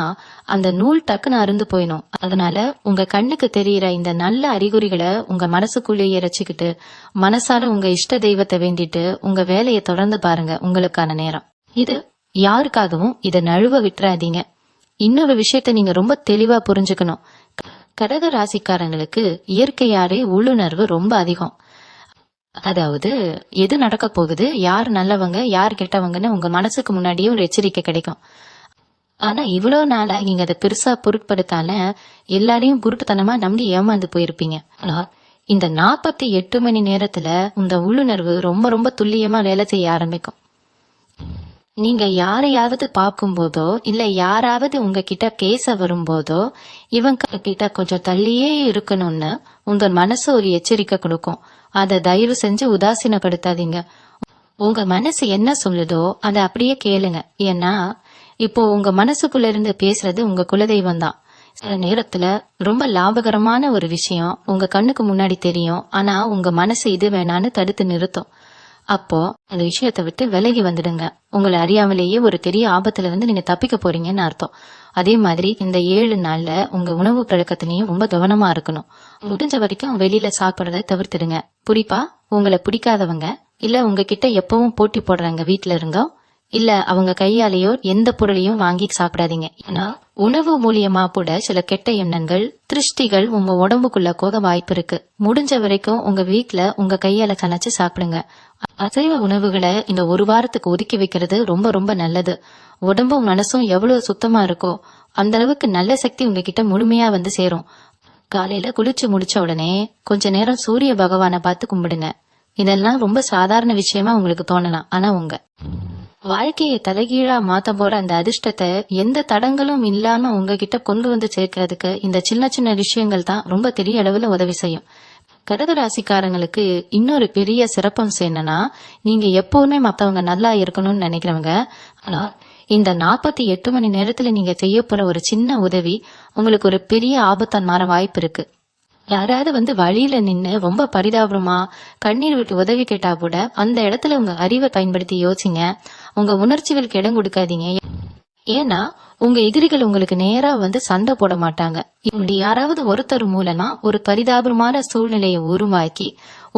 அந்த நூல் டக்குன்னு அருந்து போயிடும். அதனால உங்க கண்ணுக்கு தெரியிற இந்த நல்ல அறிகுறிகளை உங்க மனசுக்குள்ளேயே ரசிக்கிட்டு மனசால உங்க இஷ்ட தெய்வத்தை வேண்டிட்டு உங்க வேலையை தொடர்ந்து பாருங்க. உங்களுக்கான நேரம் இது. யாருக்காகவும் இதை நழுவ விட்டுறாதீங்க. இன்னொரு விஷயத்த நீங்க ரொம்ப தெளிவா புரிஞ்சுக்கணும். கடக ராசிக்காரங்களுக்கு இயற்கையாரே உள்ளுணர்வு ரொம்ப அதிகம். அதாவது எது நடக்க போகுது, யார் நல்லவங்க யார் கெட்டவங்கன்னு உங்க மனசுக்கு முன்னாடியே ஒரு எச்சரிக்கை கிடைக்கும். ஆனா இவ்வளவு நாளா நீங்க அதை பெருசா பொருட்படுத்தால எல்லாரையும் குருட்டுத்தனமா நம்பி ஏமாந்து போயிருப்பீங்க. ஆனா இந்த 48 மணி நேரத்துல இந்த உள்ளுணர்வு ரொம்ப ரொம்ப துல்லியமா வேலை செய்ய ஆரம்பிக்கும். நீங்க யாரையாவது பார்க்கும் போதோ இல்ல யாராவது உங்ககிட்ட பேச வரும்போதோ இவங்க கிட்ட கொஞ்சம் தள்ளியே இருக்கணும்னு உங்க மனசு ஒரு எச்சரிக்கை கொடுக்கும். அதை தயவு செஞ்சு உதாசீனப்படுத்தாதீங்க. உங்க மனசு என்ன சொல்லுதோ அதை அப்படியே கேளுங்க. ஏன்னா இப்போ உங்க மனசுக்குள்ள இருந்து பேசுறது உங்க குலதெய்வம் தான். சில நேரத்துல ரொம்ப லாபகரமான ஒரு விஷயம் உங்க கண்ணுக்கு முன்னாடி தெரியும், ஆனா உங்க மனசு இது வேணான்னு தடுத்து நிறுத்தும். அப்போ அந்த விஷயத்தை விட்டு விலகி வந்துடுங்க. உங்களை அறியாமலேயே ஒரு பெரிய ஆபத்துல இருந்து நீங்க தப்பிக்க போறீங்கன்னு அர்த்தம். அதே மாதிரி இந்த 7 நாள்ல உங்க உணவு பழக்கத்திலையும் ரொம்ப கவனமா இருக்கணும். முடிஞ்ச வரைக்கும் வெளியில சாப்பிடுறத தவிர்த்துடுங்க. குறிப்பா உங்களை பிடிக்காதவங்க, இல்ல உங்ககிட்ட எப்பவும் போட்டி போடுறாங்க வீட்டுல இருங்க, இல்ல அவங்க கையாலேயோ எந்த பொருளையும் வாங்கி சாப்பிடாதீங்க. ஏன்னா உணவு மூலியமா கூட சில கெட்ட எண்ணங்கள், திருஷ்டிகள் உங்க உடம்புக்குள்ள போக வாய்ப்பு இருக்கு. முடிஞ்ச வரைக்கும் உங்க வீட்டுல உங்க கையால சமைச்சு சாப்பிடுங்க. அசைவ உணவுகளை இந்த ஒரு வாரத்துக்கு ஒதுக்கி வைக்கிறது ரொம்ப ரொம்ப நல்லது. உடம்பும் மனசும் எவ்வளவு சுத்தமா இருக்கோ அந்த அளவுக்கு நல்ல சக்தி உங்ககிட்ட முழுமையா வந்து சேரும். காலையில குளிச்சு முடிச்ச உடனே கொஞ்ச நேரம் சூரிய பகவானை பார்த்து கும்பிடுங்க. இதெல்லாம் ரொம்ப சாதாரண விஷயமா உங்களுக்கு தோணலாம், ஆனா உங்க வாழ்க்கையை தலைகீழா மாத்த போற அந்த அதிர்ஷ்டத்தை எந்த தடங்களும் இல்லாம உங்ககிட்ட கொண்டு வந்து சேர்க்கறதுக்கு இந்த சின்ன சின்ன விஷயங்கள் தான் ரொம்ப பெரிய அளவுல உதவி செய்யும். கடகராசிக்காரங்களுக்கு இன்னொரு பெரிய சிறப்பம்சம் என்னன்னா, நீங்க எப்பவுமே மத்தவங்க நல்லா இருக்கணும்னு நினைக்கிறவங்க. ஆனா இந்த 48 மணி நேரத்துல நீங்க செய்ய போற ஒரு சின்ன உதவி உங்களுக்கு ஒரு பெரிய ஆபத்தா மாற வாய்ப்பு இருக்கு. யாராவது வந்து வழியில நின்னு ரொம்ப பரிதாபமா கண்ணீர் விட்டு உதவி கேட்டா கூட அந்த இடத்துல உங்க அறிவை பயன்படுத்தி யோசிங்க. உங்க உணர்ச்சிகளுக்கு இடம் கொடுக்காதீங்க. ஏன்னா உங்க எதிரிகள் உங்களுக்கு நேரா வந்து சண்டை போட மாட்டாங்க. இப்படி யாராவது ஒருத்தர் மூலமா ஒரு பரிதாபமான சூழ்நிலையை உருவாக்கி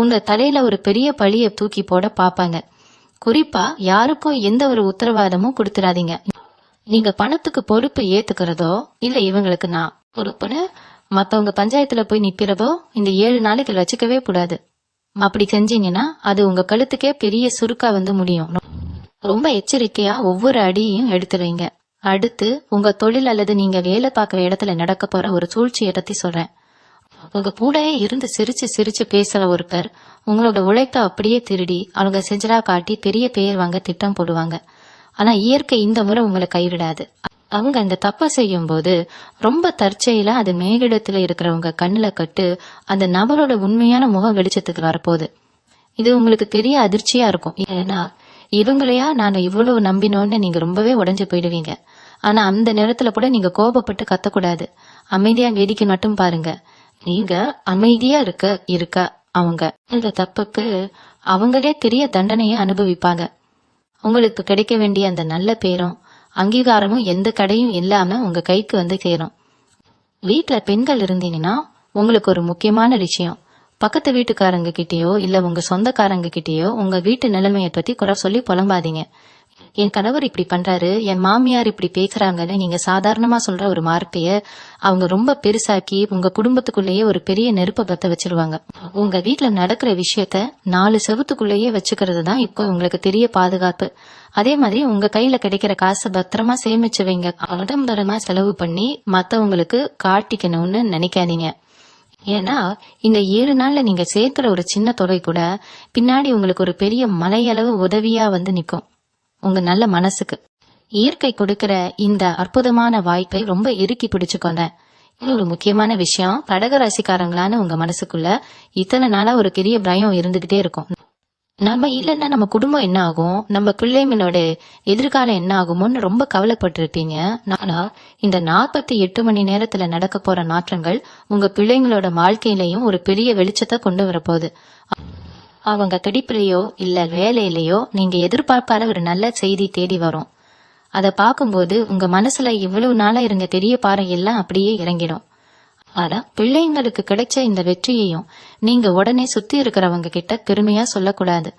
உங்க தலையில ஒரு பெரிய பழிய தூக்கி போட பாப்பாங்க. குறிப்பா யாருக்கும் எந்த ஒரு உத்தரவாதமும் கொடுத்துடாதீங்க. நீங்க பணத்துக்கு பொறுப்பு ஏத்துக்கிறதோ இல்ல இவங்களுக்கு நான் பொறுப்புன்னு மத்தவங்க பஞ்சாயத்துல போய் நிக்கிறதோ இந்த 7 நாளைக்கு வச்சுக்கவே கூடாது. அப்படி செஞ்சீங்கன்னா அது உங்க கழுத்துக்கே பெரிய சுருக்கா வந்து முடியும். ரொம்ப எச்சரிக்கையா ஒவ்வொரு அடியையும் எடுத்துருவீங்க. அடுத்து உங்க தொழில் அல்லது நீங்க வேலை பார்க்கிற இடத்துல நடக்க போற ஒரு சூழ்ச்சியை பத்தி சொல்றேன். உங்க கூடயே இருந்து சிரிச்சு சிரிச்சு பேசுற ஒருத்தர் உங்களோட உழைப்ப அப்படியே திருடி அவங்க செஞ்சலா காட்டி பெரிய பெயர் வாங்க திட்டம் போடுவாங்க. ஆனா இயற்கை இந்த முறை உங்களை கைவிடாது. அவங்க அந்த தப்ப செய்யும் போது ரொம்ப தற்செயலா அது மேலிடத்துல இருக்கிறவங்க கண்ணுல கட்டு அந்த நபரோட உண்மையான முகம் வெளிச்சத்துக்கு வரப்போகுது. இது உங்களுக்கு பெரிய அதிர்ச்சியா இருக்கும். ஏன்னா இவங்களையா நான் இவ்வளவு நம்பினோன்னு நீங்க ரொம்பவே உடைஞ்சு போயிடுவீங்க. ஆனா அந்த நேரத்துல கூட நீங்க கோபப்பட்டு கத்தக்கூடாது. அமைதியா வேடிக்கை மட்டும் பாருங்க. நீங்க அமைதியா இருக்க அவங்க இந்த தப்புக்கு அவங்களே பெரிய தண்டனையை அனுபவிப்பாங்க. உங்களுக்கு கிடைக்க வேண்டிய அந்த நல்ல பேரும் அங்கீகாரமும் எந்த கடையும் இல்லாம உங்க கைக்கு வந்து சேரும். வீட்டுல பெண்கள் இருந்தீங்கன்னா உங்களுக்கு ஒரு முக்கியமான விஷயம், பக்கத்து வீட்டுக்காரங்க கிட்டயோ இல்ல உங்க சொந்தக்காரங்க கிட்டயோ உங்க வீட்டு நிலைமையை பத்தி குறை சொல்லி புலம்பாதீங்க. என் கணவர் இப்படி பண்றாரு, என் மாமியார் இப்படி பேசுறாங்கன்னு நீங்க சாதாரணமா சொல்ற ஒரு வார்த்தைய அவங்க ரொம்ப பெருசாக்கி உங்க குடும்பத்துக்குள்ளேயே ஒரு பெரிய நெருப்ப பத்த வச்சிருவாங்க. உங்க வீட்டுல நடக்கிற விஷயத்த 4 செவத்துக்குள்ளேயே வச்சுக்கிறது தான் இப்போ உங்களுக்கு பெரிய பாதுகாப்பு. அதே மாதிரி உங்க கையில கிடைக்கிற காசை பத்திரமா சேமிச்சு வைங்க. ஆடம்பரமா செலவு பண்ணி மத்தவங்களுக்கு காட்டிக்கணும்னு நினைக்காதீங்க. ஏன்னா இந்த 7 நாள்ல நீங்க சேர்க்கிற ஒரு சின்ன தொகை கூட பின்னாடி உங்களுக்கு ஒரு பெரிய மலையளவு உதவியா வந்து நிக்கும் உங்க நல்ல மனசுக்கு. இயற்கை கொடுக்கிற இந்த அற்புதமான வாய்ப்பை ரொம்ப இறுக்கி பிடிச்சுக்கோங்க. இது ஒரு முக்கியமான விஷயம். கடகராசிக்காரங்களான உங்க மனசுக்குள்ள இத்தனை நாளா ஒரு பெரிய பயம் இருந்துகிட்டே இருக்கும். நம்ம இல்லைன்னா நம்ம குடும்பம் என்ன ஆகும், நம்ம பிள்ளைங்களோட எதிர்காலம் என்ன ஆகுமோன்னு ரொம்ப கவலைப்பட்டு இருப்பீங்க. ஆனா இந்த 48 மணி நேரத்துல நடக்க போற மாற்றங்கள் உங்க பிள்ளைங்களோட வாழ்க்கையிலையும் ஒரு பெரிய வெளிச்சத்தை கொண்டு வரப்போகுது. அவங்க படிப்புலயோ இல்ல வேலையிலயோ நீங்க எதிர்பார்க்காத ஒரு நல்ல செய்தி தேடி வரும். அதை பார்க்கும்போது உங்க மனசுல இவ்வளவு நாளா இருந்த பெரிய பாறை எல்லாம் அப்படியே இறங்கிடும். ஆனா பிள்ளைங்களுக்கு கிடைச்ச இந்த வெற்றியையும் நீங்க உடனே சுத்தி இருக்கிறவங்க கிட்ட பெருமையா சொல்லக்கூடாது.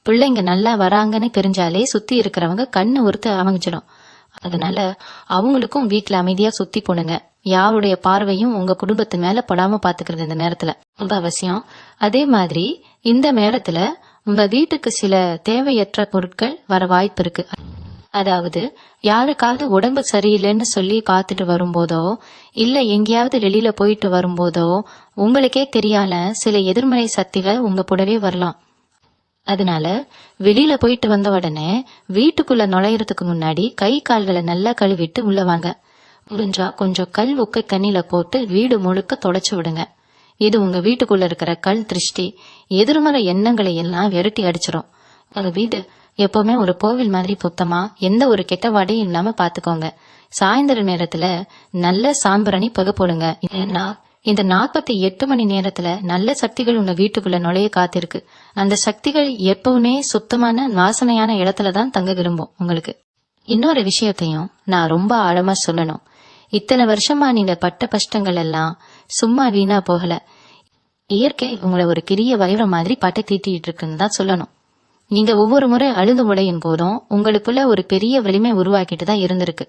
பிள்ளைங்க நல்லா வராங்கன்னு தெரிஞ்சாலே சுத்தி இருக்கிறவங்க கண்ணு ஒருத்த அமைஞ்சிடும். அதனால அவங்களுக்கும் வீட்டுல அமைதியா சுத்தி போடுங்க. யாருடைய பார்வையும் உங்க குடும்பத்து மேல படாம பாத்துக்கிறது இந்த நேரத்துல ரொம்ப அவசியம். அதே மாதிரி இந்த நேரத்துல உங்க வீட்டுக்கு சில தேவையற்ற பொருட்கள் வர வாய்ப்பு இருக்கு. அதாவது யாருக்காவது உடம்பு சரியில்லைன்னு சொல்லி காத்துட்டு வரும்போதோ இல்ல எங்கேயாவது வெளியில போயிட்டு வரும்போதோ உங்களுக்கே தெரியால சில எதிர்மறை சக்திகள் உங்க கூடவே வரலாம். அதனால வெளியில போயிட்டு வந்த உடனே வீட்டுக்குள்ள நுழையறதுக்கு முன்னாடி கை கால்களை நல்லா கழுவிட்டு உள்ள வாங்க. முடிஞ்சா கொஞ்சம் கல் உக்க தண்ணியில போட்டு வீடு முழுக்க தொடச்சு விடுங்க. இது உங்க வீட்டுக்குள்ள இருக்கிற கல் திருஷ்டி எதிர்மறை எண்ணங்களை எல்லாம் விரட்டி அடிச்சிடும். உங்க வீடு எப்பவுமே ஒரு கோவில் மாதிரி சுத்தமா எந்த ஒரு கெட்ட வாடையும் இல்லாம பாத்துக்கோங்க. சாயந்தர நேரத்துல நல்ல சாம்பிராணி புகை போடுங்க. ஏன்னா இந்த 48 மணி நேரத்துல நல்ல சக்திகள் உங்க வீட்டுக்குள்ள நுழைய காத்திருக்கு. அந்த சக்திகள் எப்பவுமே சுத்தமான வாசனையான இடத்துலதான் தங்க விரும்பும். உங்களுக்கு இன்னொரு விஷயத்தையும் நான் ரொம்ப ஆழமா சொல்லணும். இத்தனை வருஷமா நீங்க பட்ட கஷ்டங்கள் எல்லாம் சும்மா வீணா போகல. இயற்கை உங்களை ஒரு பெரிய வைரம் மாதிரி பட்டை தீட்டிட்டு இருக்குன்னு தான் சொல்லணும். நீங்க ஒவ்வொரு முறை அழுது முடையும் போதும் உங்களுக்குள்ள ஒரு பெரிய வலிமை உருவாக்கிட்டு தான் இருந்திருக்கு.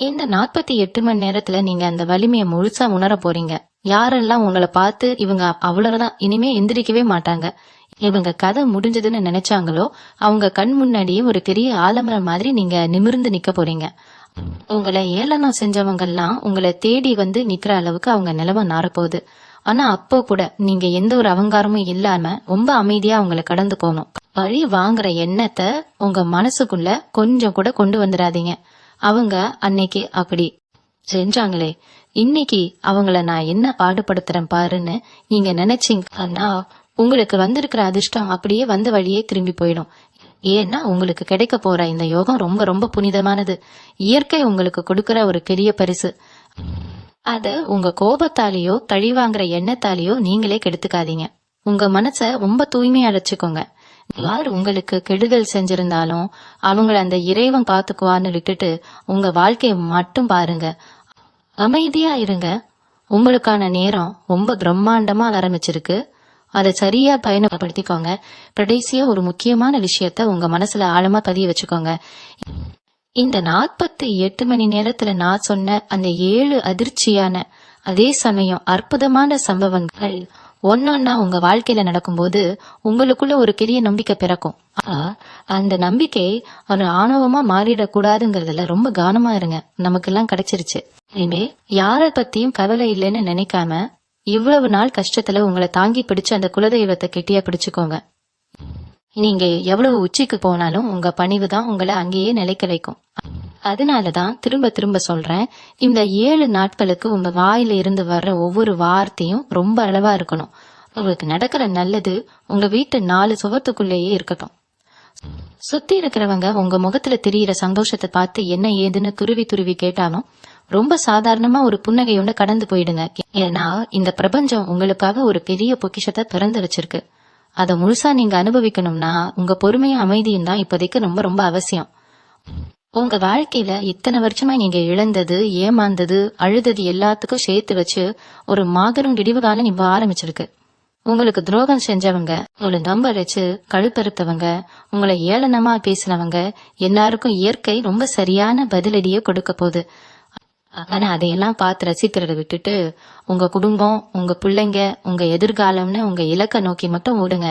இந்த 48 மணி நேரத்துல நீங்க அந்த வலிமையை முழுசா உணர போறீங்க. யாரெல்லாம் உங்களை பார்த்து இவங்க அவ்வளவுதான் இனிமே எந்திரிக்கவே மாட்டாங்க, இவங்க கதை முடிஞ்சதுன்னு நினைச்சாங்களோ அவங்க கண் முன்னாடியே ஒரு பெரிய ஆலமரம் மாதிரி நீங்க நிமிர்ந்து நிக்க போறீங்க. உங்களை ஏளனம் செஞ்சவங்க எல்லாம் உங்களை தேடி வந்து நிக்கிற அளவுக்கு அவங்க நிலவ நாரப்போகுது. ஆனா அப்போ கூட நீங்க எந்த ஒரு அகங்காரமும் இல்லாம ரொம்ப அமைதியா அவங்களை கடந்து போகணும். பழி வாங்குற எண்ணத்தை உங்க மனசுக்குள்ள கொஞ்சம் கூட கொண்டு வந்துடாதீங்க. அவங்க அன்னைக்கு அப்படி செஞ்சாங்களே, இன்னைக்கு அவங்கள நான் என்ன பாடுபடுத்துறேன் பாருன்னு நீங்க நினைச்சீங்கன்னா உங்களுக்கு வந்திருக்கிற அதிர்ஷ்டம் அப்படியே வந்த வழியே திரும்பி போயிடும். ஏன்னா உங்களுக்கு கிடைக்க போற இந்த யோகம் ரொம்ப ரொம்ப புனிதமானது. இயற்கை உங்களுக்கு கொடுக்கிற ஒரு பெரிய பரிசு. அத உங்க கோபத்தாலேயோ வாங்குற எண்ணத்தாலேயோ நீங்களே கெடுத்துக்காதீங்க. உங்க மனச ரொம்ப தூய்மையா அழைச்சுக்கோங்க. யார் உங்களுக்கு கெடுதல் செஞ்சிருந்தாலும் அவங்கள அந்த இறைவன் பாத்துக்குவான்னு விட்டுட்டு உங்க வாழ்க்கைய மட்டும் பாருங்க. அமைதியா இருங்க. உங்களுக்கான நேரம் ரொம்ப பிரம்மாண்டமா ஆரம்பிச்சிருக்கு. அதை சரியா பயன்படுத்திக்கோங்க. கடைசியா ஒரு முக்கியமான விஷயத்த உங்க மனசுல ஆழமா பதிய வச்சுக்கோங்க. இந்த 48 மணி நேரத்துல நான் சொன்ன அந்த 7 அதிர்ச்சியான அதே சமயம் அற்புதமான சம்பவங்கள் ஒன்னொன்னா உங்க வாழ்க்கையில நடக்கும்போது உங்களுக்குள்ள ஒரு பெரிய நம்பிக்கை பிறக்கும். அந்த நம்பிக்கை ஒரு ஆணவமா மாறிடக்கூடாதுங்கிறதுல ரொம்ப கவனமா இருங்க. நமக்கு எல்லாம் கிடைச்சிருச்சு. இனிமே யார பத்தியும் கவலை இல்லைன்னு நினைக்காம இவ்வளவு நாள் கஷ்டத்துல உங்களை தாங்கி பிடிச்சு அந்த குலதெய்வத்தை கெட்டியா பிடிச்சுக்கோங்க. நீங்க எவ்வளவு உச்சிக்கு போனாலும் உங்க பணிவு தான் உங்களை அங்கேயே நிலைக்க வைக்கும். அதனாலதான் திரும்ப திரும்ப சொல்றேன், இந்த 7 நாட்களுக்கு உங்க வாயில இருந்து வர்ற ஒவ்வொரு வார்த்தையும் ரொம்ப அளவா இருக்கணும். உங்களுக்கு நடக்கிற நல்லது உங்க வீட்டு 4 சுவத்துக்குள்ளேயே இருக்கட்டும். சுத்தி இருக்கிறவங்க உங்க முகத்துல தெரியிற சந்தோஷத்தை பார்த்து என்ன ஏதுன்னு துருவி துருவி கேட்டாலும் ரொம்ப சாதாரணமா ஒரு புன்னகையோட கடந்து போயிடுங்க. ஏன்னா இந்த பிரபஞ்சம் உங்களுக்காக ஒரு பெரிய பொக்கிஷத்தை திறந்து வச்சிருக்கு. அதை முழுசா நீங்க அனுபவிக்கணும்னா உங்க பொறுமையும் அமைதியும் தான் இப்போதைக்கு ரொம்ப ரொம்ப அவசியம். உங்க வாழ்க்கையில இத்தனை வருஷமா நீங்க இழந்தது, ஏமாந்தது, அழுதது எல்லாத்துக்கும் சேர்த்து வச்சு ஒரு மாபெரும் விடிவு காலம் இப்ப ஆரம்பிச்சிருக்கு. உங்களுக்கு துரோகம் செஞ்சவங்க, உங்களை நம்ப வச்சு கழுத்தறுத்தவங்க, உங்களை ஏளனமா பேசினவங்க எல்லாருக்கும் இயற்கை ரொம்ப சரியான பதிலடியே கொடுக்க போகுது. ஆனா அதையெல்லாம் பார்த்து ரசிக்கிறத விட்டுட்டு உங்க குடும்பம், உங்க பிள்ளைங்க, உங்க எதிர்காலம்னு உங்க இலக்க நோக்கி மட்டும் ஓடுங்க.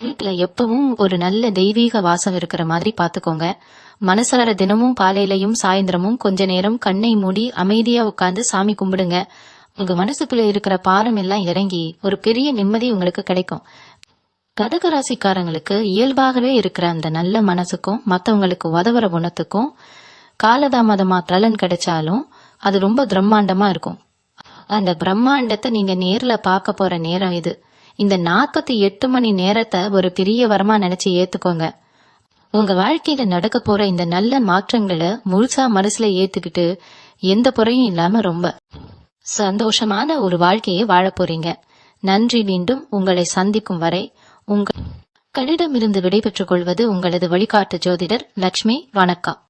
வீட்டுல எப்பவும் ஒரு நல்ல தெய்வீக வாசம் இருக்கிற மாதிரி பாத்துக்கோங்க. மனசார தினமும் காலையிலயும் சாயந்தரமும் கொஞ்ச நேரம் கண்ணை மூடி அமைதியா உட்கார்ந்து சாமி கும்பிடுங்க. உங்க மனசுக்குள்ள இருக்கிற பாரம் எல்லாம் இறங்கி ஒரு பெரிய நிம்மதி உங்களுக்கு கிடைக்கும். கடகராசிக்காரங்களுக்கு இயல்பாகவே இருக்கிற அந்த நல்ல மனசுக்கும் மத்தவங்களுக்கு உதவுற குணத்துக்கும் காலதாமதமா பலன் கிடைச்சாலும் அது ரொம்ப பிரம்மாண்டமா இருக்கும். அந்த பிரம்மாண்டத்தை நீங்க நேர்ல பார்க்க போற நேரம் இது. இந்த 48 மணி நேரத்தை ஒரு பெரிய வரமா நினைச்சு ஏத்துக்கோங்க. உங்க வாழ்க்கையில நடக்க போற இந்த நல்ல மாற்றங்களை முழுசா மனசுல ஏத்துக்கிட்டு எந்த குறையும் இல்லாம ரொம்ப சந்தோஷமான ஒரு வாழ்க்கையை வாழ போறீங்க. நன்றி. மீண்டும் உங்களை சந்திக்கும் வரை உங்களிடமிருந்து விடைபெற்றுக் கொள்வது உங்களது வழிகாட்டு ஜோதிடர் லட்சுமி. வணக்கம்.